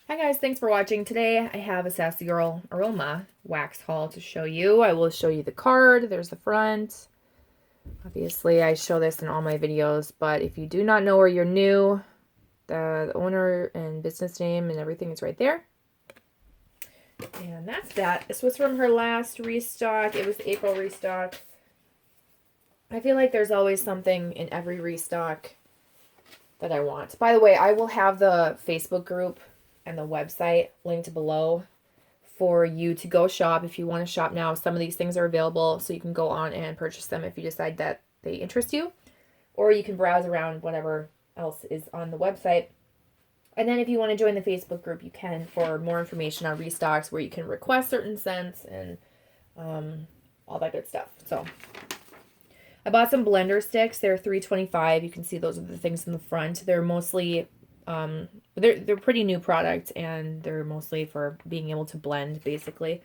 Hi guys, thanks for watching. Today I have a Sassy Girl Aroma wax haul to show you. I will show you the card. There's the front. Obviously I show this in all my videos, but if you do not know where you're new, the owner and business name and everything is right there. And that's that. This was from her last restock. It was the April restock. I feel like there's always something in every restock that I want. By the way, I will have the Facebook group and the website linked below for you to go shop if you want to shop now. Some of these things are available, so you can go on and purchase them if you decide that they interest you. Or you can browse around whatever else is on the website. And then if you want to join the Facebook group, you can for more information on restocks where you can request certain scents and all that good stuff. So I bought some blender sticks. They're $3.25. You can see those are the things in the front. They're mostly they're pretty new product, and they're mostly for being able to blend, basically.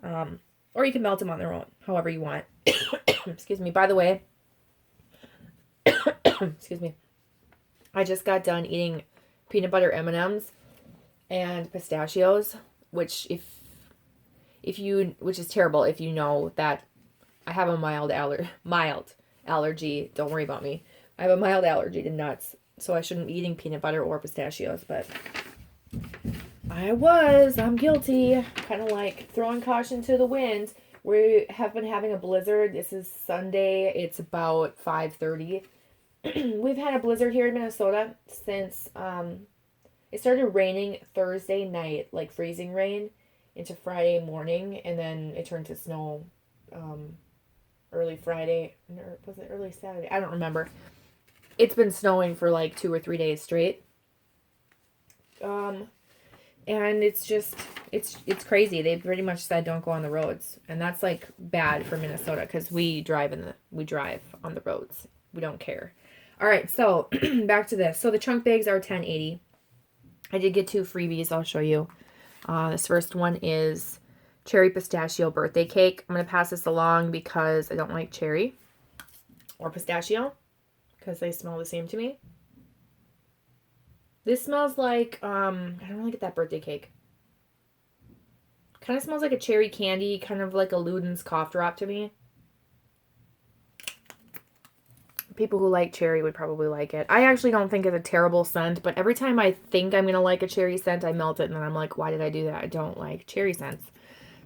Or you can melt them on their own, however you want. Excuse me. By the way, excuse me. I just got done eating peanut butter M&Ms and pistachios, which which is terrible if you know that I have a mild allergy. Don't worry about me. I have a mild allergy to nuts, so I shouldn't be eating peanut butter or pistachios, but I'm guilty. Kind of like throwing caution to the wind. We have been having a blizzard. This is Sunday. It's about 5:30. We've had a blizzard here in Minnesota since it started raining Thursday night, like freezing rain, into Friday morning, and then it turned to snow early Friday, or was it early Saturday? I don't remember. It's been snowing for like 2 or 3 days straight. And it's just, it's crazy. They pretty much said don't go on the roads. And that's like bad for Minnesota because we drive on the roads. We don't care. All right, so back to this. So the chunk bags are $10.80. I did get 2 freebies. I'll show you. This first one is cherry pistachio birthday cake. I'm going to pass this along because I don't like cherry or pistachio because they smell the same to me. This smells like, I don't really get that birthday cake. Kind of smells like a cherry candy, kind of like a Luden's cough drop to me. People who like cherry would probably like it. I actually don't think it's a terrible scent, but every time I think I'm going to like a cherry scent, I melt it, and then I'm like, why did I do that? I don't like cherry scents.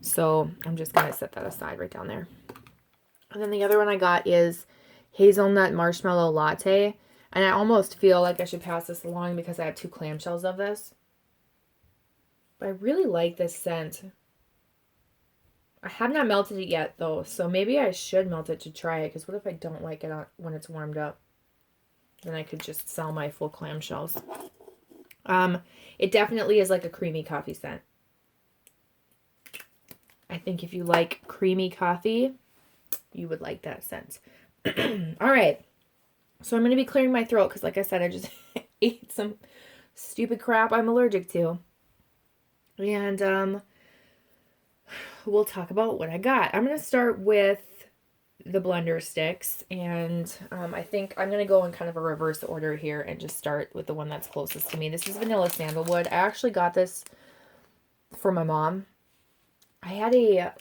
So I'm just going to set that aside right down there. And then the other one I got is hazelnut marshmallow latte. And I almost feel like I should pass this along because I have 2 clamshells of this. But I really like this scent. I have not melted it yet, though, so maybe I should melt it to try it, because what if I don't like it when it's warmed up? Then I could just sell my full clamshells. It definitely is like a creamy coffee scent. I think if you like creamy coffee, you would like that scent. All right. So I'm going to be clearing my throat, because like I said, I just ate some stupid crap I'm allergic to. And we'll talk about what I got. I'm going to start with the blender sticks, and I think I'm going to go in kind of a reverse order here and just start with the one that's closest to me. This is vanilla sandalwood. I actually got this for my mom. I had a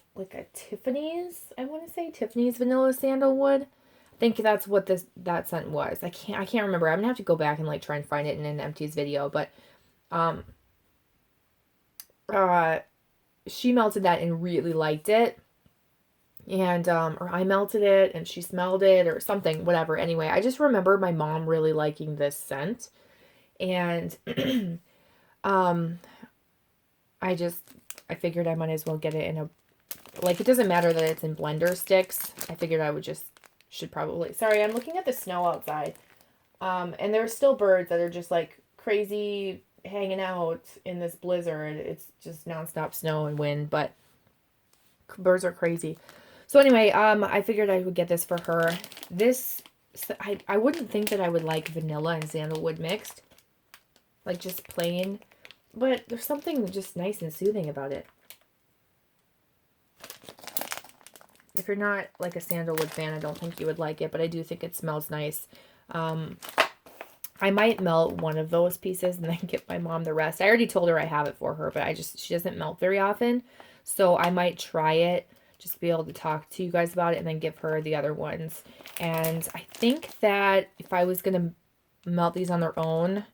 Tiffany's, I want to say Tiffany's vanilla sandalwood. I think that's what that scent was. I can't remember. I'm going to have to go back and like try and find it in an empties video, but she melted that and really liked it. And, or I melted it and she smelled it or something, whatever. Anyway, I just remember my mom really liking this scent. And, I figured I might as well get it in a, like, it doesn't matter that it's in blender sticks. I figured I should probably, sorry, I'm looking at the snow outside. And there are still birds that are just like crazy hanging out in this blizzard. It's just nonstop snow and wind, but birds are crazy. So anyway, I figured I would get this for her. This, I wouldn't think that I would like vanilla and sandalwood mixed, like just plain, but there's something just nice and soothing about it. If you're not like a sandalwood fan, I don't think you would like it, but I do think it smells nice. I might melt one of those pieces and then get my mom the rest. I already told her I have it for her, but she doesn't melt very often. So I might try it, just to be able to talk to you guys about it and then give her the other ones. And I think that if I was going to melt these on their own,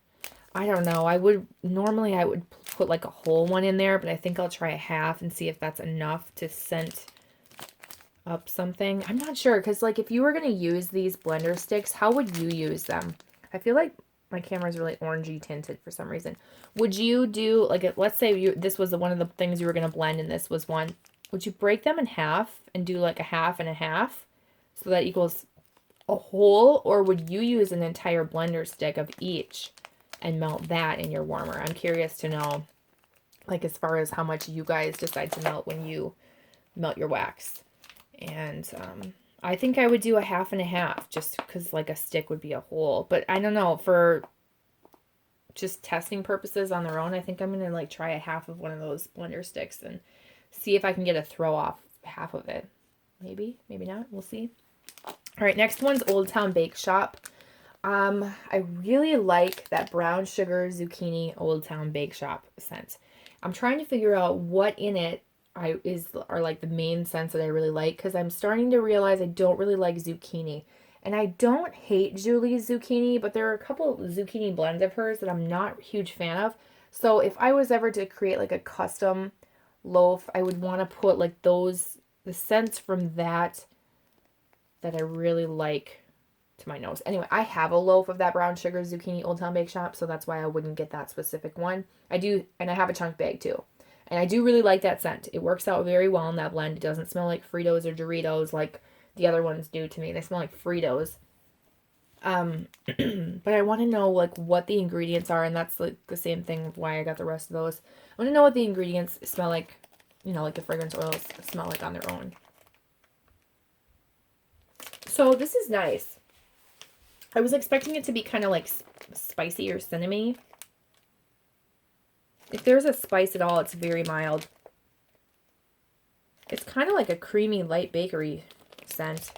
I don't know. Normally I would put like a whole one in there, but I think I'll try a half and see if that's enough to scent up something. I'm not sure, because like if you were going to use these blender sticks, how would you use them? I feel like my camera is really orangey tinted for some reason. Would you do, like, let's say this was one of the things you were going to blend and this was one. Would you break them in half and do like a half and a half so that equals a whole? Or would you use an entire blender stick of each and melt that in your warmer? I'm curious to know, like, as far as how much you guys decide to melt when you melt your wax. And I think I would do a half and a half, just because like a stick would be a whole. But I don't know, for just testing purposes on their own, I think I'm going to like try a half of one of those blender sticks and see if I can get a throw off half of it. Maybe, maybe not. We'll see. All right, next one's Old Town Bake Shop. I really like that brown sugar zucchini Old Town Bake Shop scent. I'm trying to figure out what in it are like the main scents that I really like, because I'm starting to realize I don't really like zucchini. And I don't hate Julie's zucchini, but there are a couple of zucchini blends of hers that I'm not a huge fan of. So if I was ever to create like a custom loaf, I would want to put like the scents from that I really like to my nose. Anyway, I have a loaf of that brown sugar zucchini Old Town Bake Shop, so that's why I wouldn't get that specific one. I do, and I have a chunk bag too. And I do really like that scent. It works out very well in that blend. It doesn't smell like Fritos or Doritos like the other ones do to me. They smell like Fritos. But I want to know like what the ingredients are, and that's like the same thing of why I got the rest of those. I want to know what the ingredients smell like, you know, like the fragrance oils smell like on their own. So this is nice. I was expecting it to be kind of like spicy or cinnamony. If there's a spice at all, it's very mild. It's kind of like a creamy light bakery scent.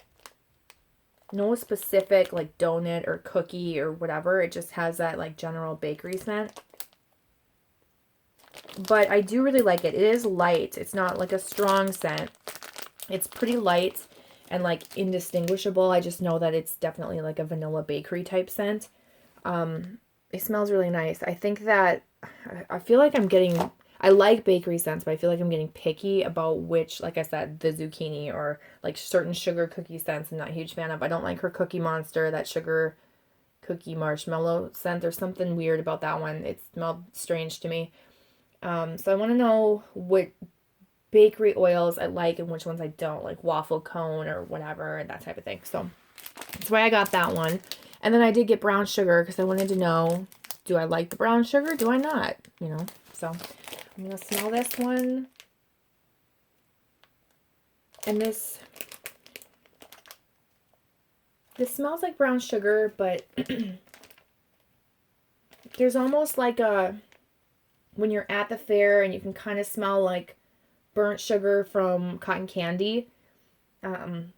No specific like donut or cookie or whatever. It just has that like general bakery scent. But I do really like it. It is light. It's not like a strong scent. It's pretty light and like indistinguishable. I just know that it's definitely like a vanilla bakery type scent. It smells really nice. I think that I feel like I like bakery scents, but I feel like I'm getting picky about which, like I said, the zucchini or like certain sugar cookie scents I'm not a huge fan of. I don't like her Cookie Monster, that sugar cookie marshmallow scent. There's something weird about that one. It smelled strange to me. So I want to know what bakery oils I like and which ones I don't, like waffle cone or whatever, and that type of thing. So that's why I got that one. And then I did get brown sugar because I wanted to know, do I like the brown sugar? Do I not? You know, so I'm going to smell this one. And this smells like brown sugar, but there's almost like when you're at the fair and you can kind of smell like burnt sugar from cotton candy. Kind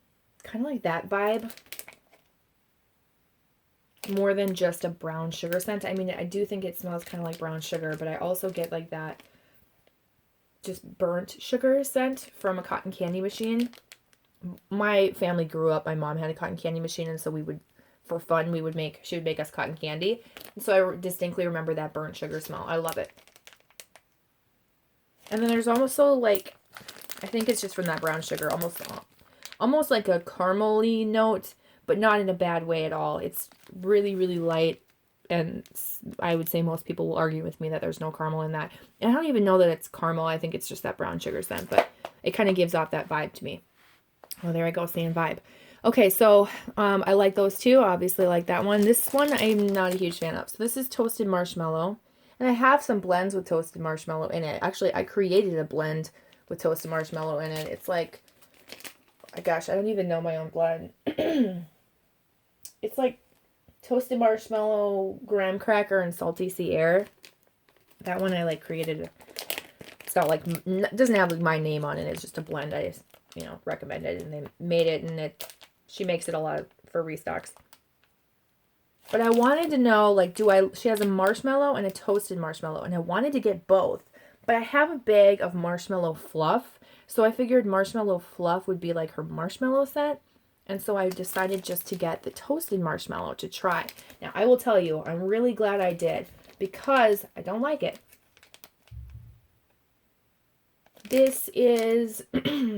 of like that vibe. More than just a brown sugar scent. I mean, I do think it smells kind of like brown sugar, but I also get like that just burnt sugar scent from a cotton candy machine. My family grew up, my mom had a cotton candy machine, and so we would, for fun, she would make us cotton candy. And so I distinctly remember that burnt sugar smell. I love it. And then there's also like, I think it's just from that brown sugar, almost like a caramel-y note, but not in a bad way at all. It's really, really light, and I would say most people will argue with me that there's no caramel in that. And I don't even know that it's caramel. I think it's just that brown sugar scent, but it kind of gives off that vibe to me. Oh, there I go, saying vibe. Okay, so I like those two. Obviously like that one. This one I'm not a huge fan of. So this is Toasted Marshmallow, and I have some blends with Toasted Marshmallow in it. Actually, I created a blend with Toasted Marshmallow in it. It's like, gosh, I don't even know my own blend. It's like Toasted Marshmallow, Graham Cracker, and Salty Sea Air. That one I like created. It's not like, it doesn't have like my name on it. It's just a blend. I just, you know, recommended, and they made it, and she makes it a lot for restocks. But I wanted to know, like, she has a marshmallow and a toasted marshmallow, and I wanted to get both. But I have a bag of marshmallow fluff, so I figured marshmallow fluff would be like her marshmallow scent. And so I decided just to get the toasted marshmallow to try. Now, I will tell you, I'm really glad I did, because I don't like it. This is,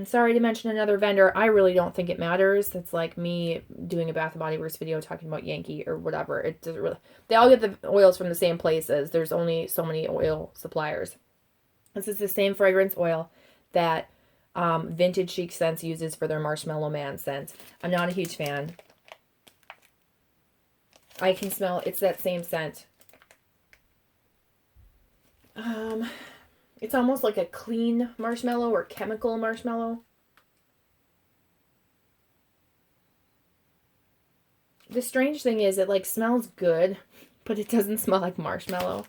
sorry to mention another vendor, I really don't think it matters. It's like me doing a Bath & Body Works video talking about Yankee or whatever. It doesn't really, they all get the oils from the same places. There's only so many oil suppliers. This is the same fragrance oil that Vintage Chic Scents uses for their Marshmallow Man scent. I'm not a huge fan. I can smell, it's that same scent. It's almost like a clean marshmallow or chemical marshmallow. The strange thing is it like smells good, but it doesn't smell like marshmallow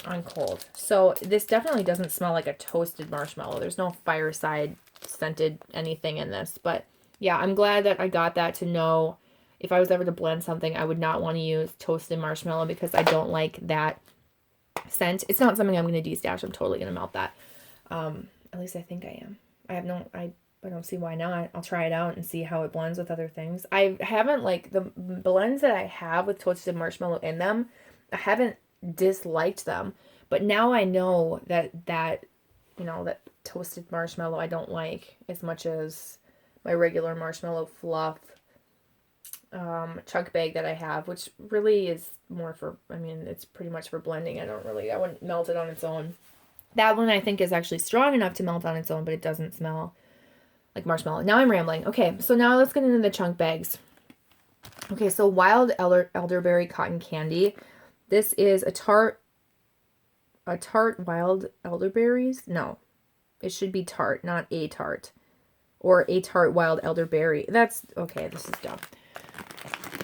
on cold. So this definitely doesn't smell like a toasted marshmallow. There's no fireside scented anything in this. But yeah, I'm glad that I got that to know if I was ever to blend something, I would not want to use toasted marshmallow because I don't like that scent. It's not something I'm going to destash. I'm totally going to melt that. At least I think I am. I don't see why not. I'll try it out and see how it blends with other things. I haven't, like, the blends that I have with toasted marshmallow in them, I haven't disliked them. But now I know that you know, that toasted marshmallow I don't like as much as my regular marshmallow fluff chunk bag that I have, which really is more for, I mean, it's pretty much for blending. I wouldn't melt it on its own. That one I think is actually strong enough to melt on its own, but it doesn't smell like marshmallow. Now I'm rambling. Okay, so now let's get into the chunk bags. Okay, so Wild Elderberry Cotton Candy. This is a tart wild elderberries. No, it should be tart, not a tart. Or a tart wild elderberry. That's, okay, this is dumb.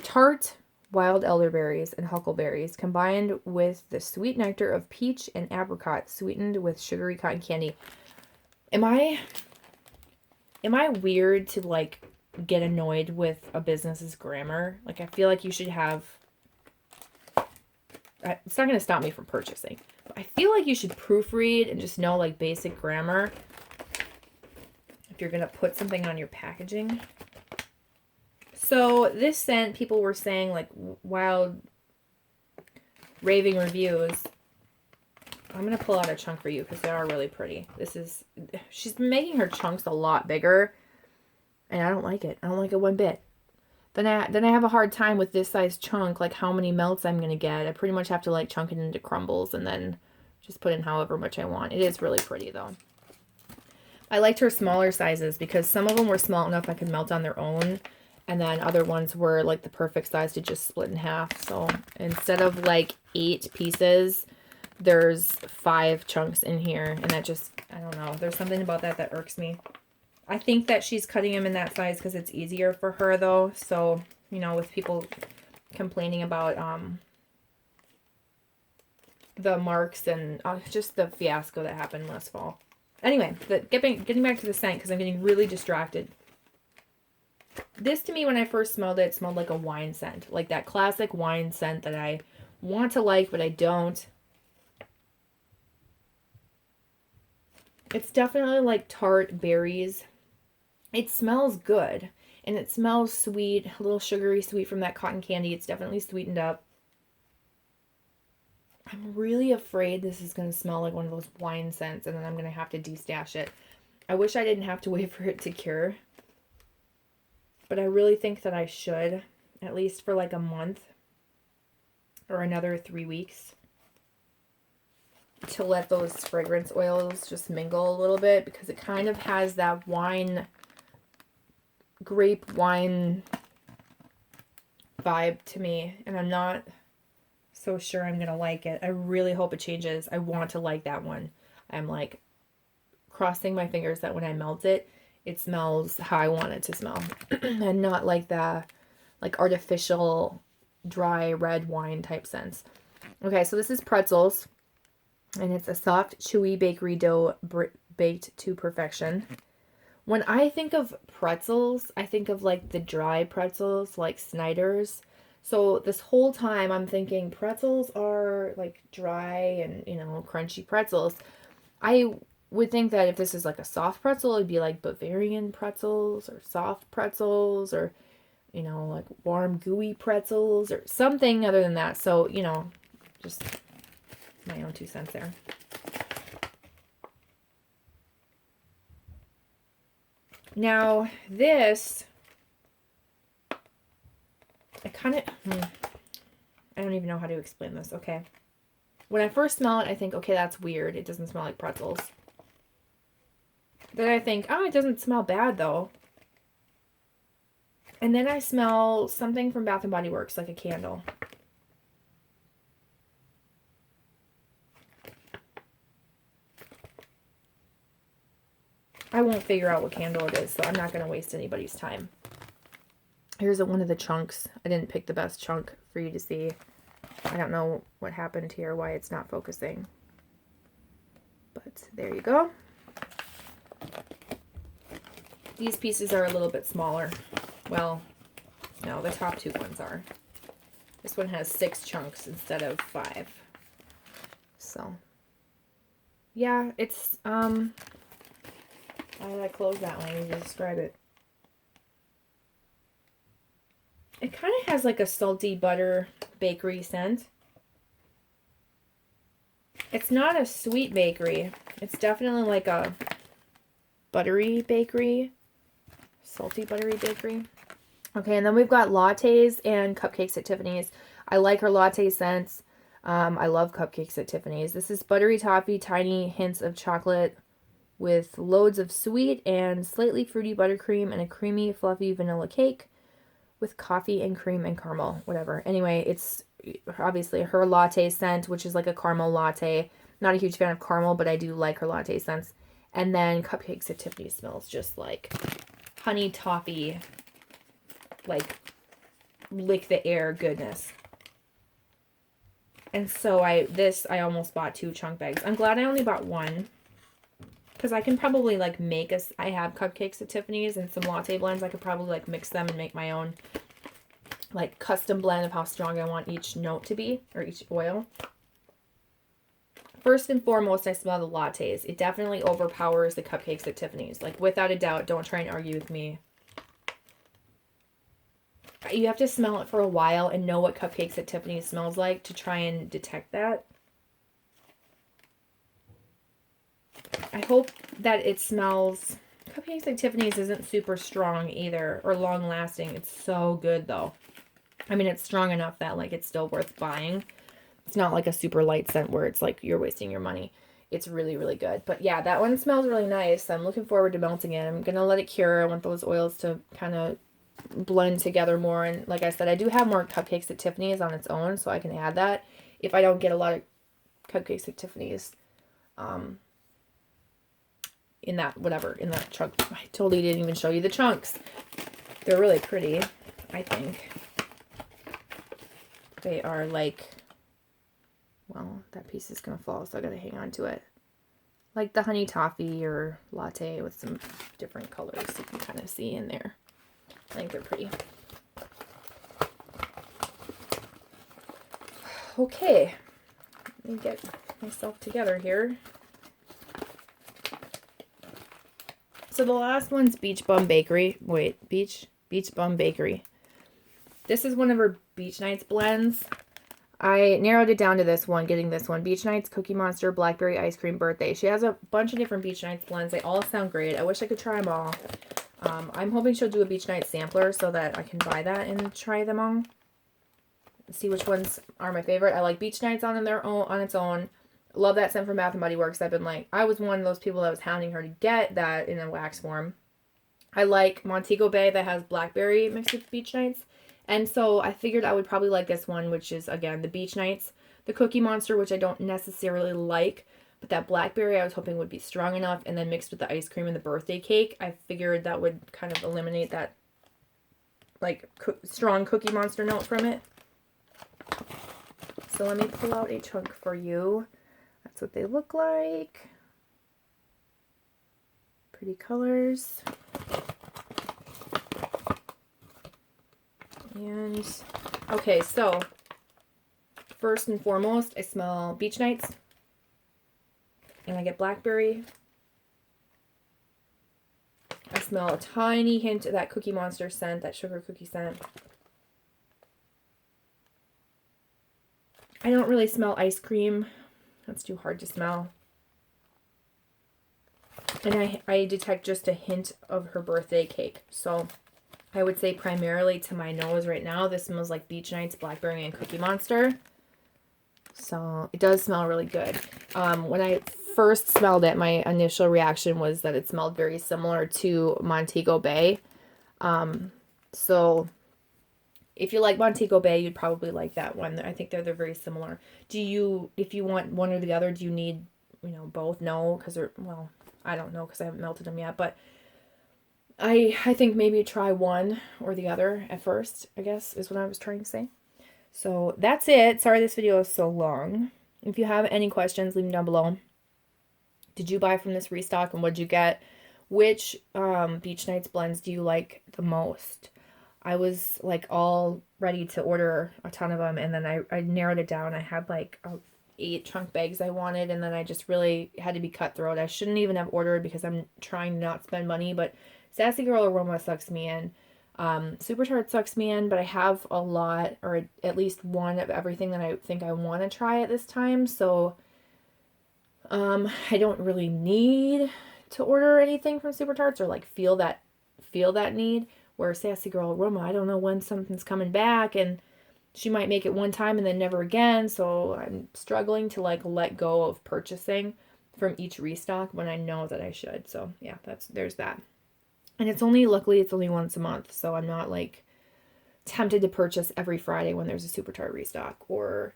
Tart wild elderberries and huckleberries combined with the sweet nectar of peach and apricot sweetened with sugary cotton candy. Am I weird to, like, get annoyed with a business's grammar? Like, I feel like you should have, it's not going to stop me from purchasing, but I feel like you should proofread and just know, like, basic grammar if you're going to put something on your packaging. So this scent, people were saying, like, wild raving reviews. I'm going to pull out a chunk for you because they are really pretty. She's been making her chunks a lot bigger, and I don't like it. I don't like it one bit. Then I have a hard time with this size chunk, like how many melts I'm going to get. I pretty much have to, like, chunk it into crumbles and then just put in however much I want. It is really pretty, though. I liked her smaller sizes because some of them were small enough I could melt on their own. And then other ones were, like, the perfect size to just split in half. So instead of, like, 8 pieces, there's 5 chunks in here. And that just, I don't know. There's something about that irks me. I think that she's cutting them in that size because it's easier for her, though. So, you know, with people complaining about the marks and just the fiasco that happened last fall. Anyway, getting back to the scent because I'm getting really distracted. This, to me, when I first smelled it, smelled like a wine scent. Like that classic wine scent that I want to like, but I don't. It's definitely like tart berries. It smells good. And it smells sweet, a little sugary sweet from that cotton candy. It's definitely sweetened up. I'm really afraid this is going to smell like one of those wine scents, and then I'm going to have to destash it. I wish I didn't have to wait for it to cure. But I really think that I should, at least for like a month or another 3 weeks, to let those fragrance oils just mingle a little bit, because it kind of has that wine, grape wine vibe to me, and I'm not so sure I'm going to like it. I really hope it changes. I want to like that one. I'm like crossing my fingers that when I melt it, it smells how I want it to smell and not like the artificial dry red wine type scents. Okay, so this is pretzels, and it's a soft, chewy bakery dough baked to perfection When I think of pretzels, I think of like the dry pretzels, like Snyder's. So this whole time I'm thinking pretzels are like dry and, you know, crunchy pretzels. I would think that if this is like a soft pretzel, it'd be like Bavarian pretzels or soft pretzels or, you know, like warm, gooey pretzels or something other than that. So, you know, just my own 2 cents there. Now, this, I kind of, I don't even know how to explain this. Okay. When I first smell it, I think, okay, that's weird. It doesn't smell like pretzels. Then I think, oh, it doesn't smell bad though. And then I smell something from Bath & Body Works, like a candle. I won't figure out what candle it is, so I'm not going to waste anybody's time. Here's one of the chunks. I didn't pick the best chunk for you to see. I don't know what happened here, why it's not focusing. But there you go. These pieces are a little bit smaller. Well, no, the top 2 ones are. This one has 6 chunks instead of 5. So, yeah, it's, how did I close that one? I need to describe it. It kind of has like a salty butter bakery scent. It's not a sweet bakery. It's definitely like a buttery bakery. Salty buttery bakery. Okay, and then we've got lattes and cupcakes at Tiffany's. I like her latte scents. I love cupcakes at Tiffany's. This is buttery toffee, tiny hints of chocolate with loads of sweet and slightly fruity buttercream and a creamy, fluffy vanilla cake with coffee and cream and caramel, whatever. Anyway, it's obviously her latte scent, which is like a caramel latte. Not a huge fan of caramel, but I do like her latte scents. And then Cupcakes at Tiffany's smells just like honey toffee, like lick the air goodness. And so I almost bought 2 chunk bags. I'm glad I only bought 1. Because I can probably like make I have Cupcakes at Tiffany's and some latte blends. I could probably like mix them and make my own like custom blend of how strong I want each note to be, or each oil. First and foremost, I smell the lattes. It definitely overpowers the Cupcakes at Tiffany's. Like without a doubt, don't try and argue with me. You have to smell it for a while and know what Cupcakes at Tiffany's smells like to try and detect that. I hope that it smells... Cupcakes at Tiffany's isn't super strong either, or long lasting. It's so good though. I mean, it's strong enough that like it's still worth buying. It's not like a super light scent where it's like you're wasting your money. It's really, really good. But yeah, that one smells really nice. I'm looking forward to melting it. I'm going to let it cure. I want those oils to kind of blend together more. And like I said, I do have more Cupcakes at Tiffany's on its own, so I can add that if I don't get a lot of Cupcakes at Tiffany's. In that chunk. I totally didn't even show you the chunks. They're really pretty, I think. They are like, well, that piece is going to fall, so I got to hang on to it. Like the honey toffee or latte with some different colors you can kind of see in there. I think they're pretty. Okay, let me get myself together here. So the last one's Beach Bum Bakery. Wait, Beach Bum Bakery. This is one of her Beach Nights blends. I narrowed it down to this one, getting this one. Beach Nights, Cookie Monster, Blackberry Ice Cream Birthday. She has a bunch of different Beach Nights blends. They all sound great. I wish I could try them all. I'm hoping she'll do a Beach Night sampler so that I can buy that and try them all. See which ones are my favorite. I like Beach Nights on its own. Love that scent from Bath & Body Works. I was one of those people that was hounding her to get that in a wax form. I like Montego Bay that has blackberry mixed with Beach Nights. And so I figured I would probably like this one, which is, again, the Beach Nights. The Cookie Monster, which I don't necessarily like, but that blackberry I was hoping would be strong enough. And then mixed with the ice cream and the birthday cake, I figured that would kind of eliminate that, like, strong Cookie Monster note from it. So let me pull out a chunk for you. That's what they look like. Pretty colors. And, okay, so, first and foremost, I smell Beach Nights. And I get blackberry. I smell a tiny hint of that Cookie Monster scent, that sugar cookie scent. I don't really smell ice cream. That's too hard to smell. And I detect just a hint of her birthday cake. So I would say primarily to my nose right now, this smells like Beach Nights, blackberry, and Cookie Monster. So it does smell really good. When I first smelled it, my initial reaction was that it smelled very similar to Montego Bay. So if you like Montego Bay, you'd probably like that one. I think they're very similar. If you want one or the other, do you need, both? No, because well, I don't know because I haven't melted them yet, but I think maybe try one or the other at first, I guess, is what I was trying to say. So that's it. Sorry this video is so long. If you have any questions, leave them down below. Did you buy from this restock and what'd you get? Which Beach Nights blends do you like the most? I was like all ready to order a ton of them, and then I narrowed it down. I had like 8 chunk bags I wanted, and then I just really had to be cutthroat. I shouldn't even have ordered because I'm trying to not spend money, but Sassy Girl Aroma sucks me in. Super Tart sucks me in, but I have a lot, or at least one of everything that I think I want to try at this time, so I don't really need to order anything from Super Tarts or like feel that need. Where Sassy Girl Aroma, I don't know when something's coming back, and she might make it one time and then never again, so I'm struggling to like let go of purchasing from each restock when I know that I should. So yeah, there's that. And luckily it's only once a month, so I'm not like tempted to purchase every Friday when there's a Super Tart restock, or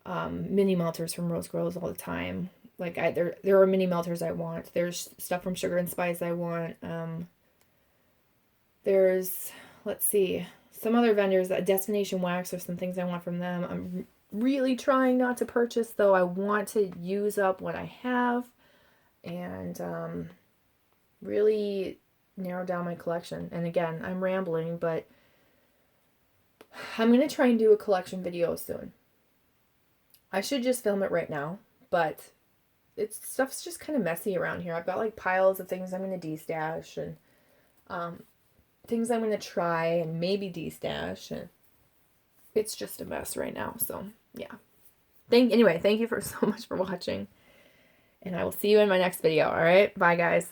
mini melters from Rose Girls all the time. Like there are mini melters I want. There's stuff from Sugar and Spice I want. There's, let's see, some other vendors, that Destination Wax, or some things I want from them. I'm really trying not to purchase, though. I want to use up what I have and really narrow down my collection. And again, I'm rambling, but I'm going to try and do a collection video soon. I should just film it right now, but stuff's just kind of messy around here. I've got like piles of things I'm going to de-stash, and things I'm going to try and maybe de-stash, and it's just a mess right now. So yeah, thank you so much for watching, and I will see you in my next video. All right, bye guys.